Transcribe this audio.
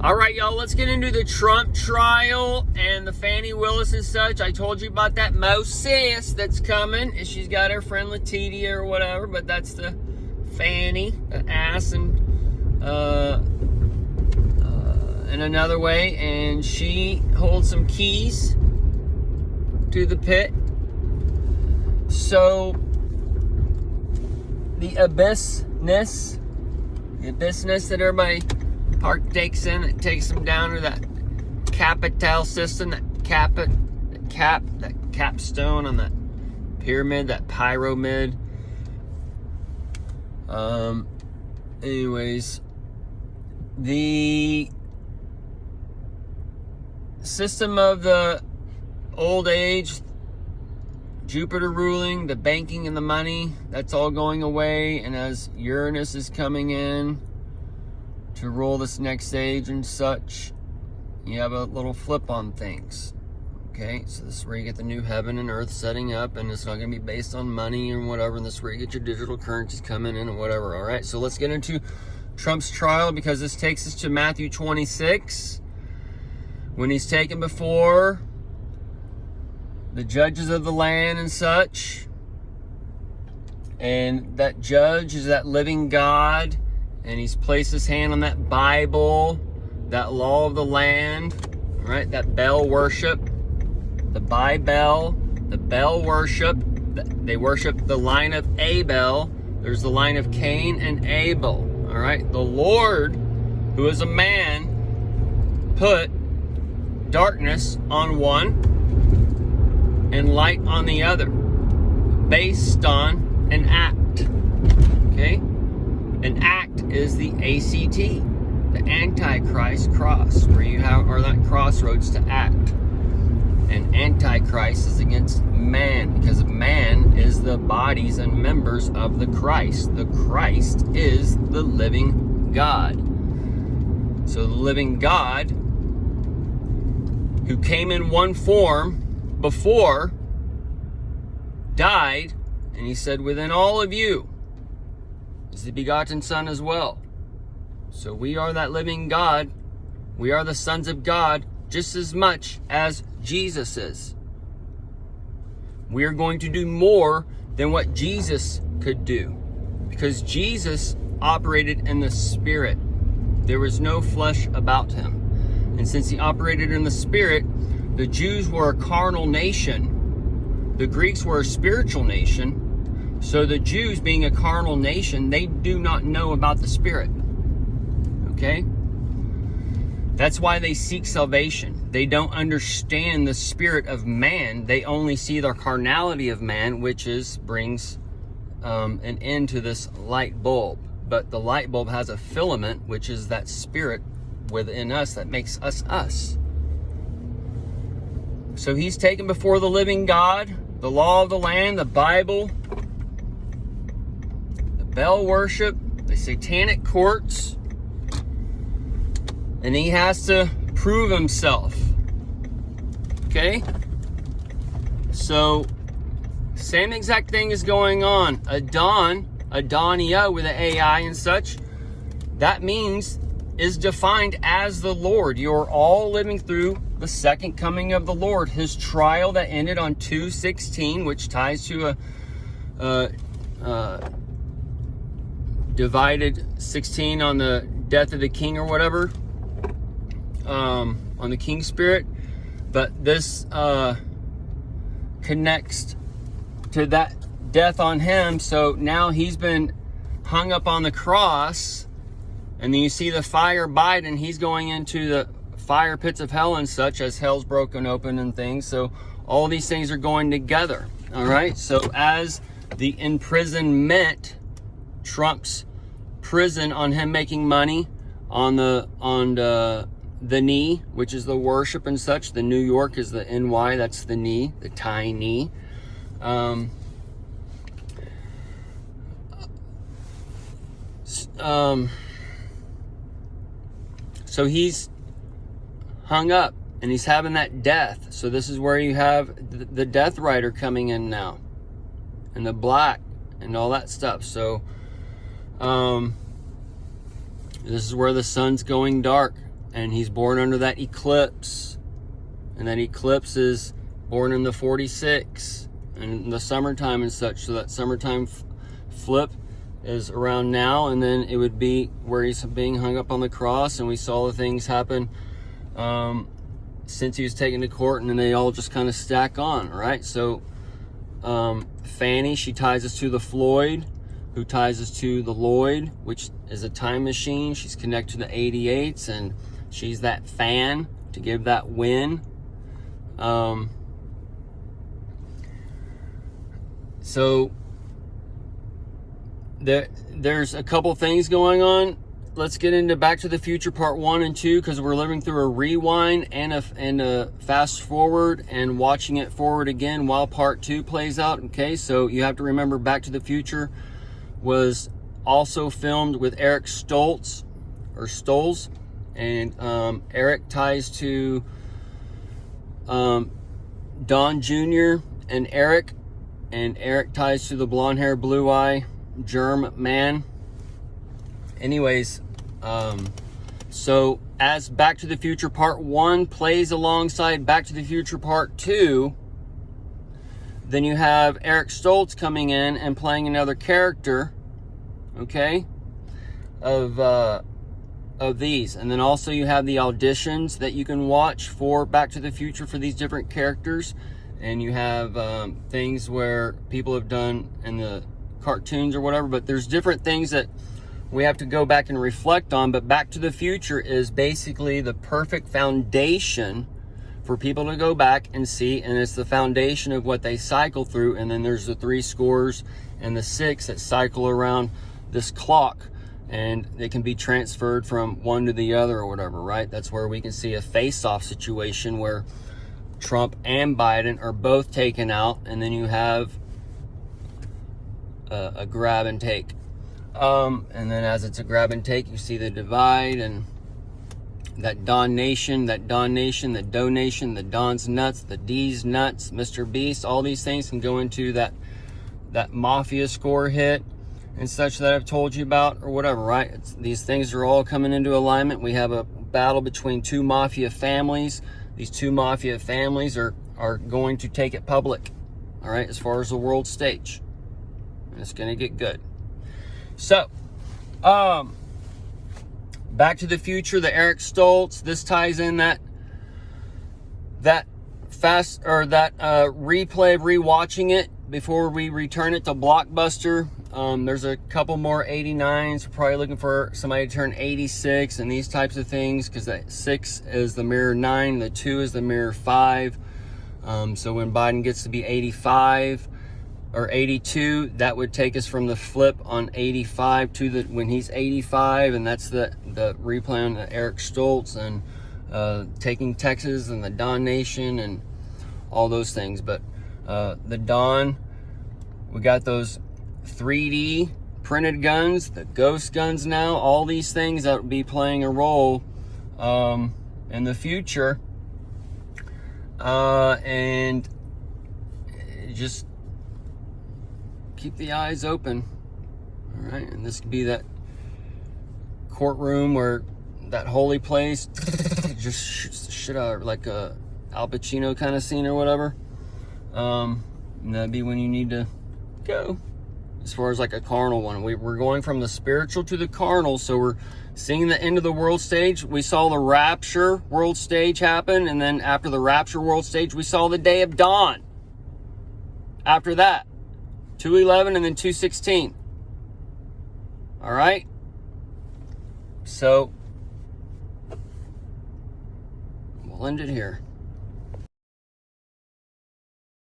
All right, y'all, let's get into the Trump trial and the Fani Willis and such. I told you about that Moses that's coming. And she's got her friend Letitia or whatever, but that's the Fani, the ass, and in another way. And she holds some keys to the pit. So the abyssness that everybody partakes in, it takes them down to that capital system, that capstone on that pyramid, that pyramid. Anyways, the system of the old age, Jupiter ruling, the banking and the money, that's all going away. And as Uranus is coming in to rule this next age and such, you have a little flip on things. Okay, so this is where you get the new heaven and earth setting up, and it's not going to be based on money and whatever, and this is where you get your digital currencies coming in and whatever. All right, so let's get into Trump's trial, because this takes us to Matthew 26, when he's taken before the judges of the land and such, and that judge is that living God, and he's placed his hand on that Bible, that law of the land, right? That bell worship, the Bible, the bell worship. They worship the line of Abel. There's the line of Cain and Abel, all right? The Lord, who is a man, put darkness on one and light on the other, based on an act, okay? An act is the ACT, the Antichrist cross, where you are that crossroads to act. And Antichrist is against man, because man is the bodies and members of the Christ. The Christ is the living God. So the living God, who came in one form before, died, and he said, within all of you is the begotten Son as well. So we are that living God. We are the sons of God just as much as Jesus is. We are going to do more than what Jesus could do, because Jesus operated in the Spirit. There was no flesh about him. And since he operated in the Spirit, the Jews were a carnal nation. The Greeks were a spiritual nation. So the Jews, being a carnal nation, they do not know about the Spirit. Okay? That's why they seek salvation. They don't understand the spirit of man. They only see the carnality of man, which brings an end to this light bulb. But the light bulb has a filament, which is that spirit within us that makes us us. So he's taken before the living God, the law of the land, the Bible, the bell worship, the satanic courts, and he has to prove himself. Okay? So, same exact thing is going on. Adonia with the AI and such, that means is defined as the Lord. You're all living through the second coming of the Lord. His trial that ended on 2:16, which ties to a divided 16 on the death of the king or whatever, on the king spirit. But this connects to that death on him. So now he's been hung up on the cross, and then you see the fire bite, and he's going into the fire pits of hell and such, as hell's broken open and things. So all these things are going together. All right. So as the imprisonment, Trump's prison on him making money on the knee, which is the worship and such. The New York is the NY, that's the knee, the Thai knee. So he's hung up and he's having that death. So this is where you have the Death Rider coming in now, and the black and all that stuff. So this is where the sun's going dark, and he's born under that eclipse, and that eclipse is born in the 46 and the summertime and such. So that summertime flip is around now, and then it would be where he's being hung up on the cross, and we saw the things happen since he was taken to court, and then they all just kind of stack on, right? So Fanny, she ties us to the Floyd, who ties us to the Lloyd, which is a time machine. She's connected to the 88s, and she's that fan to give that win. So there's a couple things going on. Let's get into Back to the Future Part 1 and 2, because we're living through a rewind and a fast forward and watching it forward again while Part 2 plays out. Okay, so you have to remember Back to the Future was also filmed with Eric Stoltz, and Eric ties to Don Jr. and Eric ties to the blonde hair, blue eye germ man. Anyways, so as Back to the Future Part 1 plays alongside Back to the Future Part 2, then you have Eric Stoltz coming in and playing another character, okay, of these. And then also you have the auditions that you can watch for Back to the Future for these different characters. And you have things where people have done in the cartoons or whatever, but there's different things that we have to go back and reflect on. But Back to the Future is basically the perfect foundation for people to go back and see, and it's the foundation of what they cycle through. And then there's the 3 scores and the 6 that cycle around this clock, and they can be transferred from one to the other or whatever, right? That's where we can see a face-off situation where Trump and Biden are both taken out, and then you have a grab and take. And then as it's a grab and take, you see the divide, and that Don Nation, the donation, the Don's nuts, the D's nuts, Mr. Beast, all these things can go into that mafia score hit and such that I've told you about or whatever, right? These things are all coming into alignment. We have a battle between 2 mafia families. These 2 mafia families are going to take it public, all right, as far as the world stage. And it's going to get good. So, Back to the Future, the Eric Stoltz, this ties in that replay of rewatching it before we return it to Blockbuster. There's a couple more 89s. We're probably looking for somebody to turn 86 and these types of things, because that 6 is the mirror 9, the 2 is the mirror 5. So when Biden gets to be 85 or 82, that would take us from the flip on 85 to when he's 85, and that's the replay on Eric Stoltz and taking Texas and the Don Nation and all those things. But the Don, we got those 3D printed guns, the ghost guns now, all these things that will be playing a role in the future. And just keep the eyes open, all right? And this could be that courtroom where that holy place just shit out like a Al Pacino kind of scene or whatever. And that'd be when you need to go, as far as like a carnal one. We're going from the spiritual to the carnal, so we're seeing the end of the world stage. We saw the rapture world stage happen, and then after the rapture world stage, we saw the day of dawn. After that, 2:11 and then 2:16. All right? So, we'll end it here.